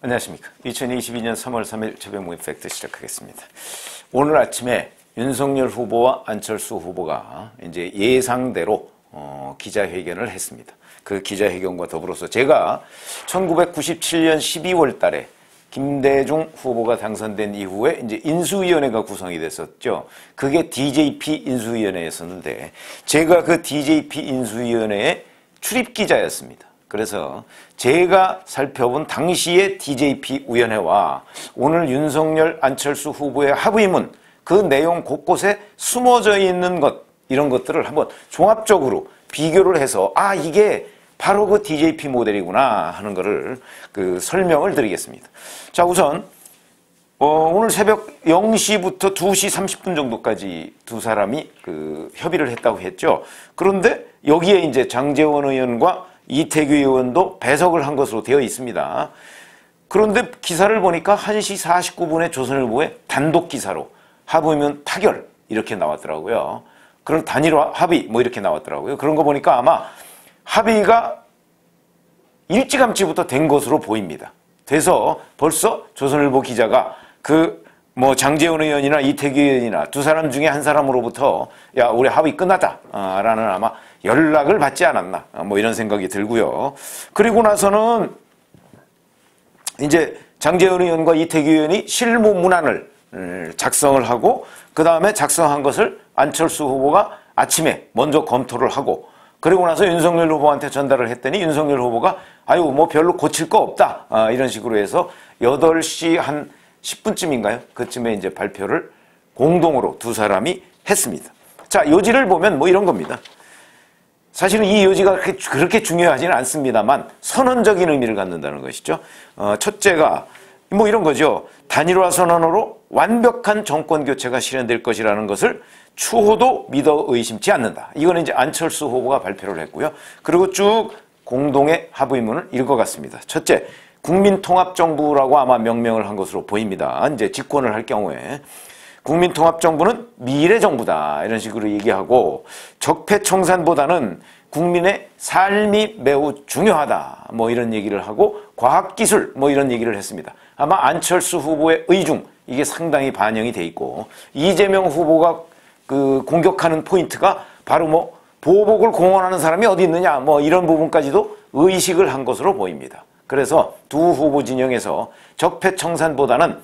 안녕하십니까. 2022년 3월 3일 최병무 팩트 시작하겠습니다. 오늘 아침에 윤석열 후보와 안철수 후보가 이제 예상대로 기자회견을 했습니다. 그 기자회견과 더불어서 제가 1997년 12월 달에 김대중 후보가 당선된 이후에 이제 인수위원회가 구성이 됐었죠. 그게 DJP 인수위원회였었는데 제가 그 DJP 인수위원회의 출입기자였습니다. 그래서 제가 살펴본 당시의 DJP 위원회와 오늘 윤석열, 안철수 후보의 합의문 그 내용 곳곳에 숨어져 있는 것 이런 것들을 한번 종합적으로 비교를 해서 이게 바로 그 DJP 모델이구나 하는 거를 설명을 드리겠습니다. 자, 우선 오늘 새벽 0시부터 2시 30분 정도까지 두 사람이 협의를 했다고 했죠. 그런데 여기에 이제 장제원 의원과 이태규 의원도 배석을 한 것으로 되어 있습니다. 그런데 기사를 보니까 1시 49분에 조선일보에 단독 기사로 합의문 타결 이렇게 나왔더라고요. 그런 단일화 합의 뭐 이렇게 나왔더라고요. 그런 거 보니까 아마 합의가 일찌감치부터 된 것으로 보입니다. 돼서 벌써 조선일보 기자가 장제원 의원이나 이태규 의원이나 두 사람 중에 한 사람으로부터 야, 우리 합의 끝났다 라는 아마 연락을 받지 않았나 뭐 이런 생각이 들고요. 그리고 나서는 이제 장제원 의원과 이태규 의원이 실무 문안을 작성을 하고 그 다음에 작성한 것을 안철수 후보가 아침에 먼저 검토를 하고 그리고 나서 윤석열 후보한테 전달을 했더니 윤석열 후보가 뭐 별로 고칠 거 없다 이런 식으로 해서 8시 한 10분쯤인가요? 그쯤에 이제 발표를 공동으로 두 사람이 했습니다. 자, 요지를 보면 뭐 이런 겁니다. 사실은 이 요지가 그렇게 중요하지는 않습니다만 선언적인 의미를 갖는다는 것이죠. 첫째가 뭐 이런 거죠. 단일화 선언으로 완벽한 정권 교체가 실현될 것이라는 것을 추호도 믿어 의심치 않는다. 이거는 이제 안철수 후보가 발표를 했고요. 그리고 쭉 공동의 합의문을 읽어갔습니다. 첫째, 국민통합정부라고 아마 명명을 한 것으로 보입니다. 이제 집권을 할 경우에 국민통합정부는 미래정부다 이런 식으로 얘기하고 적폐청산보다는 국민의 삶이 매우 중요하다 뭐 이런 얘기를 하고 과학기술 뭐 이런 얘기를 했습니다. 아마 안철수 후보의 의중 이게 상당히 반영이 돼 있고 이재명 후보가 공격하는 포인트가 바로 보복을 공언하는 사람이 어디 있느냐 뭐 이런 부분까지도 의식을 한 것으로 보입니다. 그래서 두 후보 진영에서 적폐청산보다는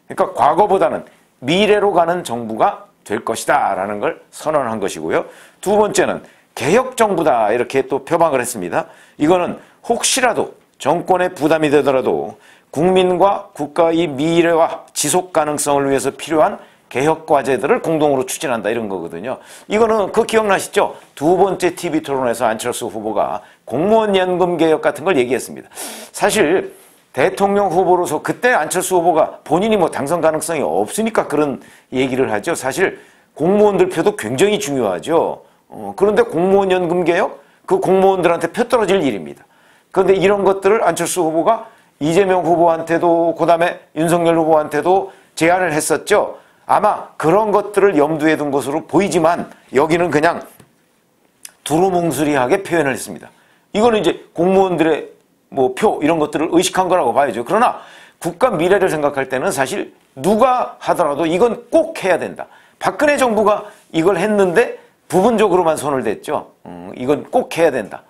그러니까 과거보다는 미래로 가는 정부가 될 것이다 라는 걸 선언한 것이고요. 두 번째는 개혁정부다 이렇게 또 표방을 했습니다. 이거는 혹시라도 정권에 부담이 되더라도 국민과 국가의 미래와 지속 가능성을 위해서 필요한 개혁 과제들을 공동으로 추진한다 이런 거거든요. 이거는 기억나시죠? 두 번째 TV 토론에서 안철수 후보가 공무원 연금 개혁 같은 걸 얘기했습니다. 사실 대통령 후보로서 그때 안철수 후보가 본인이 당선 가능성이 없으니까 그런 얘기를 하죠. 사실 공무원들 표도 굉장히 중요하죠. 그런데 공무원 연금 개혁? 그 공무원들한테 표 떨어질 일입니다. 그런데 이런 것들을 안철수 후보가 이재명 후보한테도 그다음에 윤석열 후보한테도 제안을 했었죠. 아마 그런 것들을 염두에 둔 것으로 보이지만 여기는 그냥 두루뭉술하게 표현을 했습니다. 이거는 이제 공무원들의 표 이런 것들을 의식한 거라고 봐야죠. 그러나 국가 미래를 생각할 때는 사실 누가 하더라도 이건 꼭 해야 된다. 박근혜 정부가 이걸 했는데 부분적으로만 손을 댔죠. 이건 꼭 해야 된다.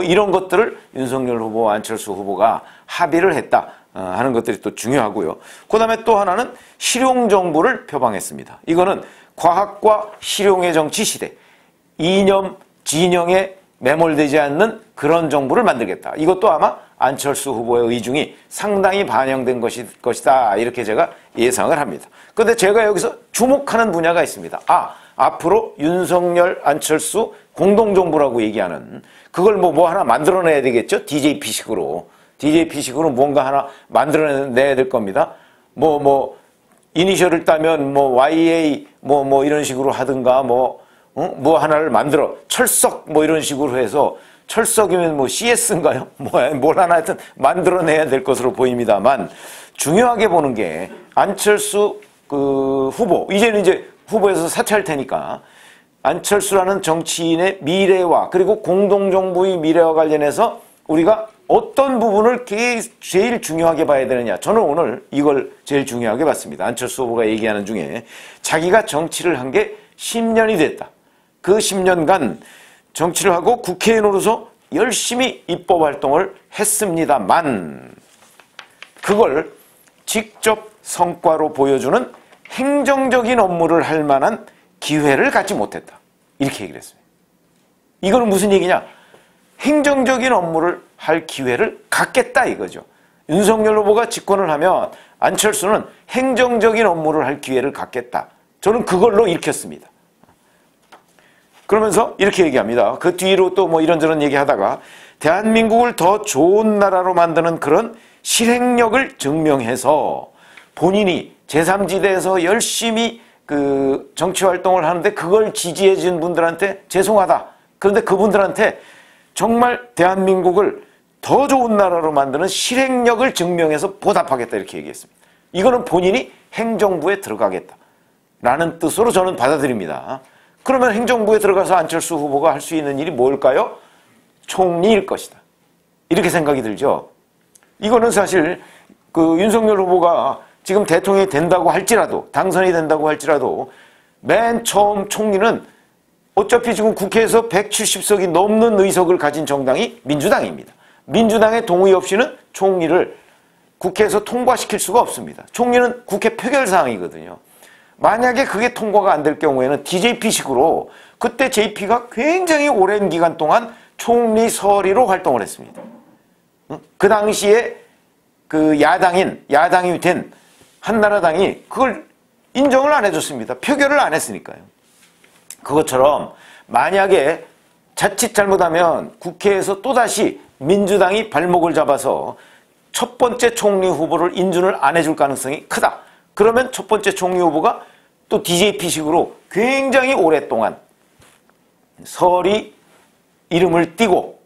이런 것들을 윤석열 후보, 안철수 후보가 합의를 했다 하는 것들이 또 중요하고요. 그 다음에 또 하나는 실용정부를 표방했습니다. 이거는 과학과 실용의 정치 시대, 이념, 진영에 매몰되지 않는 그런 정부를 만들겠다. 이것도 아마 안철수 후보의 의중이 상당히 반영된 것이다. 이렇게 제가 예상을 합니다. 그런데 제가 여기서 주목하는 분야가 있습니다. 앞으로 윤석열, 안철수 공동정부라고 얘기하는 그걸 뭐 하나 만들어내야 되겠죠? DJP식으로. DJP식으로 뭔가 하나 만들어내야 될 겁니다. 이니셜을 따면 YA 이런 식으로 하든가 하나를 만들어 철석 이런 식으로 해서 철석이면 CS인가요? 뭘 하나 하여튼 만들어내야 될 것으로 보입니다만 중요하게 보는 게 안철수 후보 이제는 이제 후보에서 사퇴할 테니까 안철수라는 정치인의 미래와 그리고 공동정부의 미래와 관련해서 우리가 어떤 부분을 제일 중요하게 봐야 되느냐. 저는 오늘 이걸 제일 중요하게 봤습니다. 안철수 후보가 얘기하는 중에 자기가 정치를 한 게 10년이 됐다. 그 10년간 정치를 하고 국회의원으로서 열심히 입법 활동을 했습니다만 그걸 직접 성과로 보여주는 행정적인 업무를 할 만한 기회를 갖지 못했다. 이렇게 얘기를 했습니다. 이거는 무슨 얘기냐? 행정적인 업무를 할 기회를 갖겠다 이거죠. 윤석열 후보가 집권을 하면 안철수는 행정적인 업무를 할 기회를 갖겠다. 저는 그걸로 읽혔습니다. 그러면서 이렇게 얘기합니다. 그 뒤로 또 뭐 이런저런 얘기하다가 대한민국을 더 좋은 나라로 만드는 그런 실행력을 증명해서 본인이 제3지대에서 열심히 그 정치활동을 하는데 그걸 지지해 준 분들한테 죄송하다. 그런데 그분들한테 정말 대한민국을 더 좋은 나라로 만드는 실행력을 증명해서 보답하겠다 이렇게 얘기했습니다. 이거는 본인이 행정부에 들어가겠다 라는 뜻으로 저는 받아들입니다. 그러면 행정부에 들어가서 안철수 후보가 할 수 있는 일이 뭘까요? 총리일 것이다. 이렇게 생각이 들죠. 이거는 사실 그 윤석열 후보가 지금 대통령이 된다고 할지라도 당선이 된다고 할지라도 맨 처음 총리는 어차피 지금 국회에서 170석이 넘는 의석을 가진 정당이 민주당입니다. 민주당의 동의 없이는 총리를 국회에서 통과시킬 수가 없습니다. 총리는 국회 표결사항이거든요. 만약에 그게 통과가 안 될 경우에는 DJP식으로 그때 JP가 굉장히 오랜 기간 동안 총리 서리로 활동을 했습니다. 그 당시에 그 야당이 된 한나라당이 그걸 인정을 안 해줬습니다. 표결을 안 했으니까요. 그것처럼 만약에 자칫 잘못하면 국회에서 또다시 민주당이 발목을 잡아서 첫 번째 총리 후보를 인준을 안 해줄 가능성이 크다. 그러면 첫 번째 총리 후보가 또 DJP식으로 굉장히 오랫동안 서리 이름을 띠고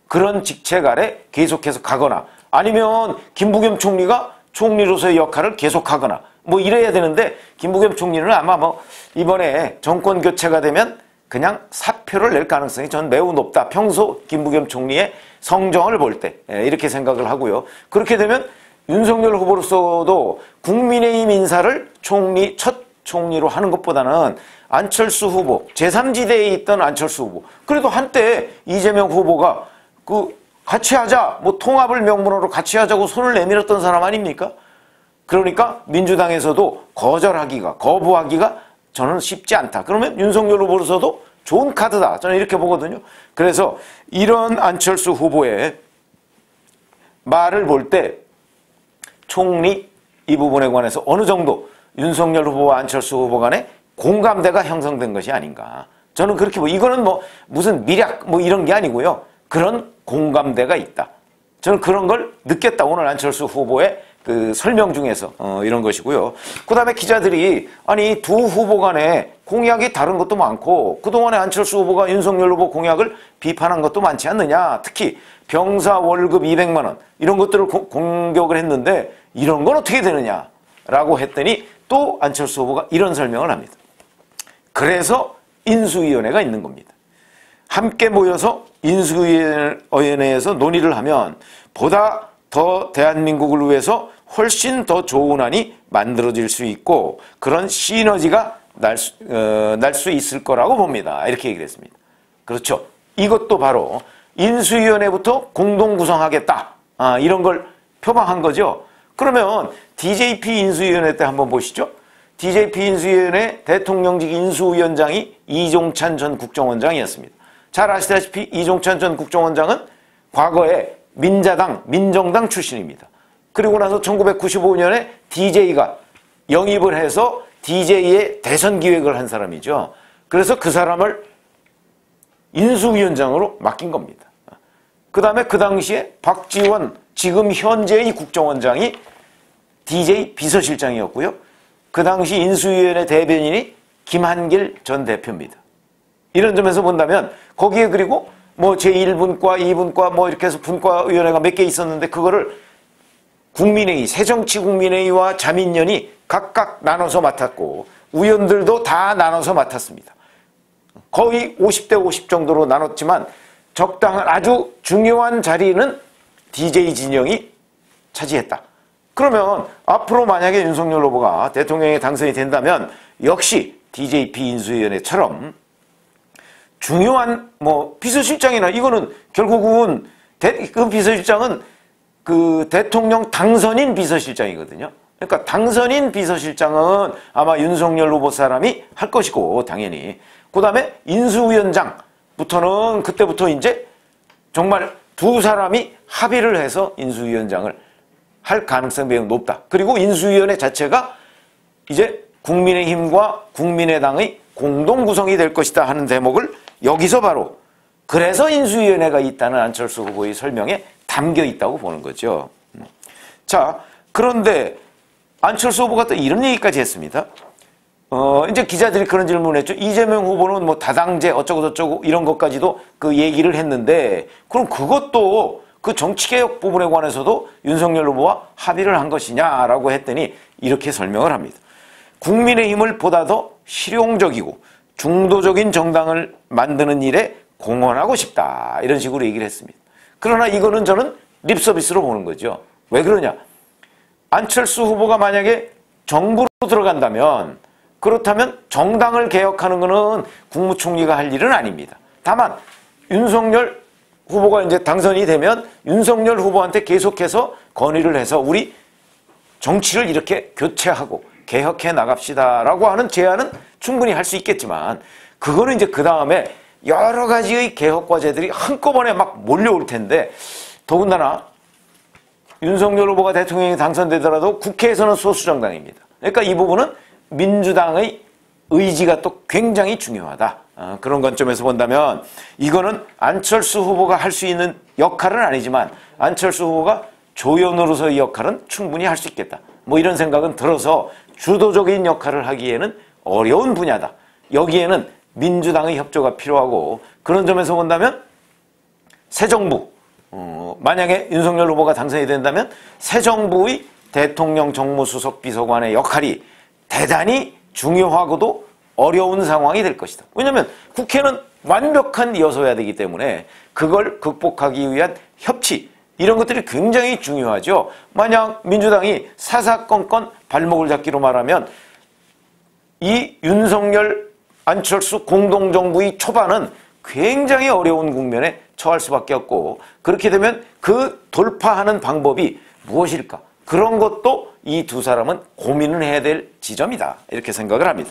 그런 직책 아래 계속해서 가거나 아니면 김부겸 총리가 총리로서의 역할을 계속하거나 뭐 이래야 되는데 김부겸 총리는 아마 뭐 이번에 정권 교체가 되면 그냥 사표를 낼 가능성이 전 매우 높다. 평소 김부겸 총리의 성정을 볼 때 이렇게 생각을 하고요. 그렇게 되면 윤석열 후보로서도 국민의힘 인사를 첫 총리로 하는 것보다는 안철수 후보, 제3지대에 있던 안철수 후보, 그래도 한때 이재명 후보가 그 같이 하자, 뭐 통합을 명분으로 같이 하자고 손을 내밀었던 사람 아닙니까? 그러니까 민주당에서도 거부하기가 저는 쉽지 않다. 그러면 윤석열 후보로서도 좋은 카드다. 저는 이렇게 보거든요. 그래서 이런 안철수 후보의 말을 볼 때 총리 이 부분에 관해서 어느 정도 윤석열 후보와 안철수 후보 간에 공감대가 형성된 것이 아닌가. 저는 그렇게 이거는 뭐 무슨 미략 뭐 이런 게 아니고요. 그런 공감대가 있다. 저는 그런 걸 느꼈다. 오늘 안철수 후보의 그 설명 중에서 이런 것이고요. 그 다음에 기자들이 아니 두 후보 간에 공약이 다른 것도 많고 그동안에 안철수 후보가 윤석열 후보 공약을 비판한 것도 많지 않느냐. 특히 병사 월급 200만 원 이런 것들을 공격을 했는데 이런 건 어떻게 되느냐라고 했더니 또 안철수 후보가 이런 설명을 합니다. 그래서 인수위원회가 있는 겁니다. 함께 모여서 인수위원회에서 논의를 하면 보다 더 대한민국을 위해서 훨씬 더 좋은 안이 만들어질 수 있고 그런 시너지가 날 수 있을 거라고 봅니다. 이렇게 얘기를 했습니다. 그렇죠. 이것도 바로 인수위원회부터 공동 구성하겠다. 이런 걸 표방한 거죠. 그러면 DJP 인수위원회 때 한번 보시죠. DJP 인수위원회 대통령직 인수위원장이 이종찬 전 국정원장이었습니다. 잘 아시다시피 이종찬 전 국정원장은 과거에 민정당 출신입니다. 그리고 나서 1995년에 DJ가 영입을 해서 DJ의 대선 기획을 한 사람이죠. 그래서 그 사람을 인수위원장으로 맡긴 겁니다. 그 다음에 그 당시에 박지원 지금 현재의 국정원장이 DJ 비서실장이었고요. 그 당시 인수위원회 대변인이 김한길 전 대표입니다. 이런 점에서 본다면 거기에 그리고 뭐 제1분과 2분과 뭐 이렇게 해서 분과위원회가 몇 개 있었는데 그거를 국민회의, 새정치국민회의와 자민련이 각각 나눠서 맡았고 위원들도 다 나눠서 맡았습니다. 거의 50대 50 정도로 나눴지만 적당한 아주 중요한 자리는 DJ 진영이 차지했다. 그러면 앞으로 만약에 윤석열 후보가 대통령에 당선이 된다면 역시 DJP 인수위원회처럼 중요한 뭐 비서실장이나 이거는 결국은 그 비서실장은 그 대통령 당선인 비서실장이거든요. 그러니까 당선인 비서실장은 아마 윤석열 후보 사람이 할 것이고 당연히 그 다음에 인수위원장부터는 그때부터 이제 정말 두 사람이 합의를 해서 인수위원장을 할 가능성이 매우 높다. 그리고 인수위원회 자체가 이제 국민의힘과 국민의당의 공동 구성이 될 것이다 하는 대목을 여기서 바로 그래서 인수위원회가 있다는 안철수 후보의 설명에 담겨 있다고 보는 거죠. 자, 그런데 안철수 후보가 또 이런 얘기까지 했습니다. 이제 기자들이 그런 질문을 했죠. 이재명 후보는 뭐 다당제 어쩌고저쩌고 이런 것까지도 그 얘기를 했는데 그럼 그것도 그 정치개혁 부분에 관해서도 윤석열 후보와 합의를 한 것이냐라고 했더니 이렇게 설명을 합니다. 국민의힘을 보다 더 실용적이고 중도적인 정당을 만드는 일에 공헌하고 싶다. 이런 식으로 얘기를 했습니다. 그러나 이거는 저는 립서비스로 보는 거죠. 왜 그러냐? 안철수 후보가 만약에 정부로 들어간다면 그렇다면 정당을 개혁하는 것은 국무총리가 할 일은 아닙니다. 다만 윤석열 후보가 이제 당선이 되면 윤석열 후보한테 계속해서 건의를 해서 우리 정치를 이렇게 교체하고 개혁해 나갑시다라고 하는 제안은 충분히 할 수 있겠지만 그거는 이제 그 다음에 여러 가지의 개혁 과제들이 한꺼번에 막 몰려올 텐데 더군다나 윤석열 후보가 대통령이 당선되더라도 국회에서는 소수정당입니다. 그러니까 이 부분은 민주당의 의지가 또 굉장히 중요하다. 그런 관점에서 본다면 이거는 안철수 후보가 할 수 있는 역할은 아니지만 안철수 후보가 조연으로서의 역할은 충분히 할 수 있겠다. 뭐 이런 생각은 들어서 주도적인 역할을 하기에는 어려운 분야다. 여기에는 민주당의 협조가 필요하고 그런 점에서 본다면 새 정부 만약에 윤석열 후보가 당선이 된다면 새 정부의 대통령 정무수석 비서관의 역할이 대단히 중요하고도 어려운 상황이 될 것이다. 왜냐하면 국회는 완벽한 여소야 되기 때문에 그걸 극복하기 위한 협치 이런 것들이 굉장히 중요하죠. 만약 민주당이 사사건건 발목을 잡기로 말하면 이 윤석열 안철수 공동정부의 초반은 굉장히 어려운 국면에 처할 수밖에 없고 그렇게 되면 그 돌파하는 방법이 무엇일까? 그런 것도 이 두 사람은 고민을 해야 될 지점이다. 이렇게 생각을 합니다.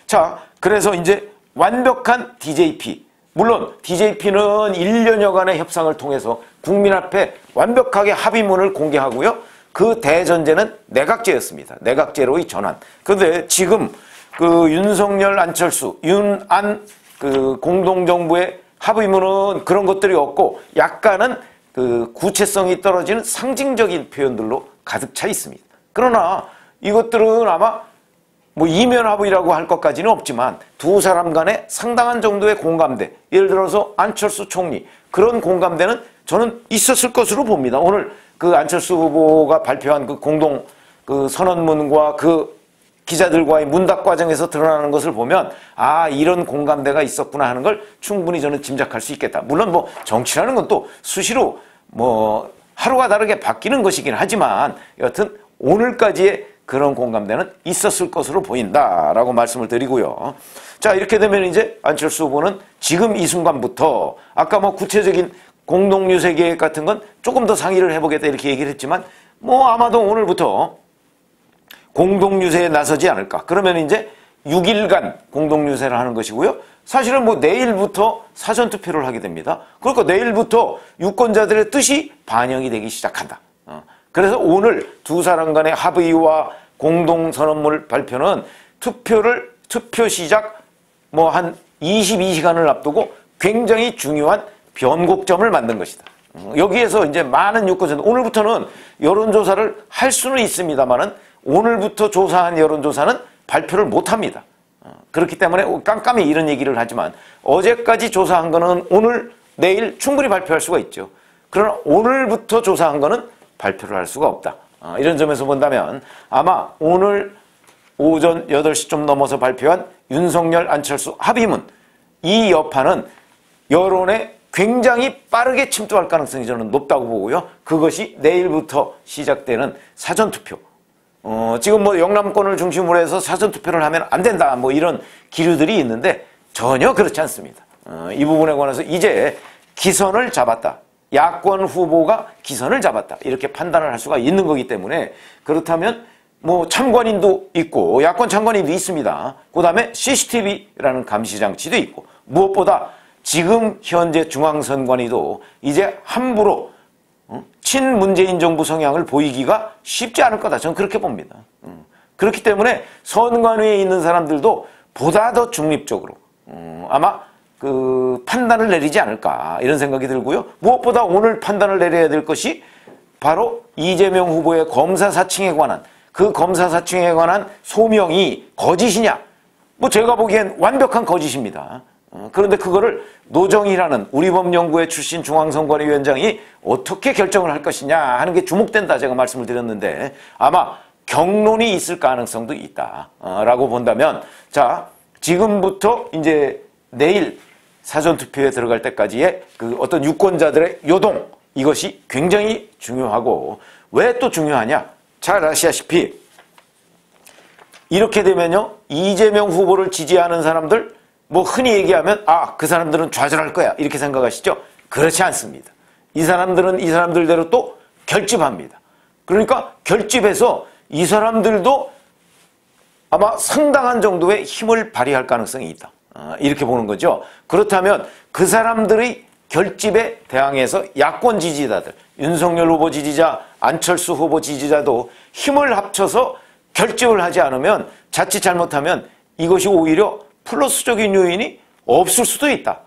자, 그래서 이제 완벽한 DJP. 물론 DJP는 1년여간의 협상을 통해서 국민 앞에 완벽하게 합의문을 공개하고요. 그 대전제는 내각제였습니다. 내각제로의 전환. 그런데 지금 그 윤석열, 안철수, 윤안 그 공동정부의 합의문은 그런 것들이 없고 약간은 그 구체성이 떨어지는 상징적인 표현들로 가득 차 있습니다. 그러나 이것들은 아마 뭐 이면 합의라고 할 것까지는 없지만 두 사람 간의 상당한 정도의 공감대, 예를 들어서 안철수 총리 그런 공감대는 저는 있었을 것으로 봅니다. 오늘 그 안철수 후보가 발표한 그 공동 그 선언문과 그 기자들과의 문답 과정에서 드러나는 것을 보면 아 이런 공감대가 있었구나 하는 걸 충분히 저는 짐작할 수 있겠다. 물론 뭐 정치라는 건 또 수시로 뭐 하루가 다르게 바뀌는 것이긴 하지만 여하튼 오늘까지의 그런 공감대는 있었을 것으로 보인다라고 말씀을 드리고요. 자 이렇게 되면 이제 안철수 후보는 지금 이 순간부터 아까 뭐 구체적인 공동유세 계획 같은 건 조금 더 상의를 해보겠다 이렇게 얘기를 했지만 뭐 아마도 오늘부터 공동유세에 나서지 않을까. 그러면 이제 6일간 공동유세를 하는 것이고요. 사실은 뭐 내일부터 사전투표를 하게 됩니다. 그러니까 내일부터 유권자들의 뜻이 반영이 되기 시작한다. 그래서 오늘 두 사람 간의 합의와 공동선언문 발표는 투표 시작 뭐 한 22시간을 앞두고 굉장히 중요한 변곡점을 만든 것이다. 여기에서 이제 많은 유권자들 오늘부터는 여론조사를 할 수는 있습니다만은 오늘부터 조사한 여론조사는 발표를 못합니다. 그렇기 때문에 깜깜이 이런 얘기를 하지만 어제까지 조사한 거는 오늘 내일 충분히 발표할 수가 있죠. 그러나 오늘부터 조사한 거는 발표를 할 수가 없다. 이런 점에서 본다면 아마 오늘 오전 8시 좀 넘어서 발표한 윤석열 안철수 합의문 이 여파는 여론의 굉장히 빠르게 침투할 가능성이 저는 높다고 보고요. 그것이 내일부터 시작되는 사전투표. 지금 뭐 영남권을 중심으로 해서 사전투표를 하면 안 된다, 뭐 이런 기류들이 있는데 전혀 그렇지 않습니다. 이 부분에 관해서 이제 기선을 잡았다. 야권 후보가 기선을 잡았다. 이렇게 판단을 할 수가 있는 거기 때문에, 그렇다면 뭐 참관인도 있고 야권 참관인도 있습니다. 그 다음에 CCTV라는 감시장치도 있고, 무엇보다 지금 현재 중앙선관위도 이제 함부로 친문재인 정부 성향을 보이기가 쉽지 않을 거다. 저는 그렇게 봅니다. 그렇기 때문에 선관위에 있는 사람들도 보다 더 중립적으로 아마 그 판단을 내리지 않을까, 이런 생각이 들고요. 무엇보다 오늘 판단을 내려야 될 것이 바로 이재명 후보의 검사 사칭에 관한, 그 검사 사칭에 관한 소명이 거짓이냐. 뭐 제가 보기엔 완벽한 거짓입니다. 그런데 그거를 노정희라는 우리법연구회 출신 중앙선관위원장이 어떻게 결정을 할 것이냐 하는 게 주목된다, 제가 말씀을 드렸는데, 아마 경론이 있을 가능성도 있다라고 본다면, 자, 지금부터 이제 내일 사전투표에 들어갈 때까지의 그 어떤 유권자들의 요동, 이것이 굉장히 중요하고, 왜 또 중요하냐? 잘 아시다시피 이렇게 되면요, 이재명 후보를 지지하는 사람들, 뭐 흔히 얘기하면 그 사람들은 좌절할 거야, 이렇게 생각하시죠? 그렇지 않습니다. 이 사람들은 이 사람들대로 또 결집합니다. 그러니까 결집해서 이 사람들도 아마 상당한 정도의 힘을 발휘할 가능성이 있다, 이렇게 보는 거죠. 그렇다면 그 사람들의 결집에 대항해서 야권 지지자들, 윤석열 후보 지지자, 안철수 후보 지지자도 힘을 합쳐서 결집을 하지 않으면, 자칫 잘못하면 이것이 오히려 플러스적인 요인이 없을 수도 있다,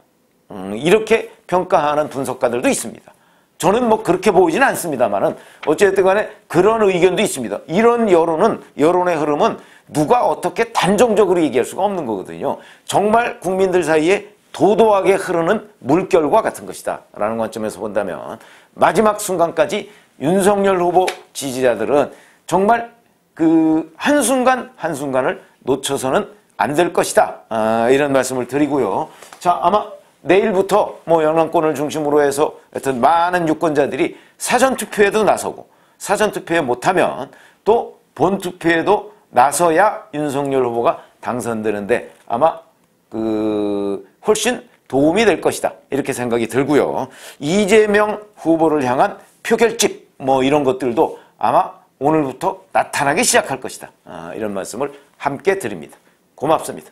이렇게 평가하는 분석가들도 있습니다. 저는 뭐 그렇게 보이지는 않습니다만은 어쨌든 간에 그런 의견도 있습니다. 이런 여론의 흐름은 누가 어떻게 단정적으로 얘기할 수가 없는 거거든요. 정말 국민들 사이에 도도하게 흐르는 물결과 같은 것이다 라는 관점에서 본다면, 마지막 순간까지 윤석열 후보 지지자들은 정말 그 한순간 한순간을 놓쳐서는 안 될 것이다, 이런 말씀을 드리고요. 자, 아마 내일부터 뭐 영남권을 중심으로 해서 하여튼 많은 유권자들이 사전투표에도 나서고, 사전투표에 못하면 또 본투표에도 나서야 윤석열 후보가 당선되는데 아마 그 훨씬 도움이 될 것이다, 이렇게 생각이 들고요. 이재명 후보를 향한 표결집 뭐 이런 것들도 아마 오늘부터 나타나기 시작할 것이다, 이런 말씀을 함께 드립니다. 고맙습니다.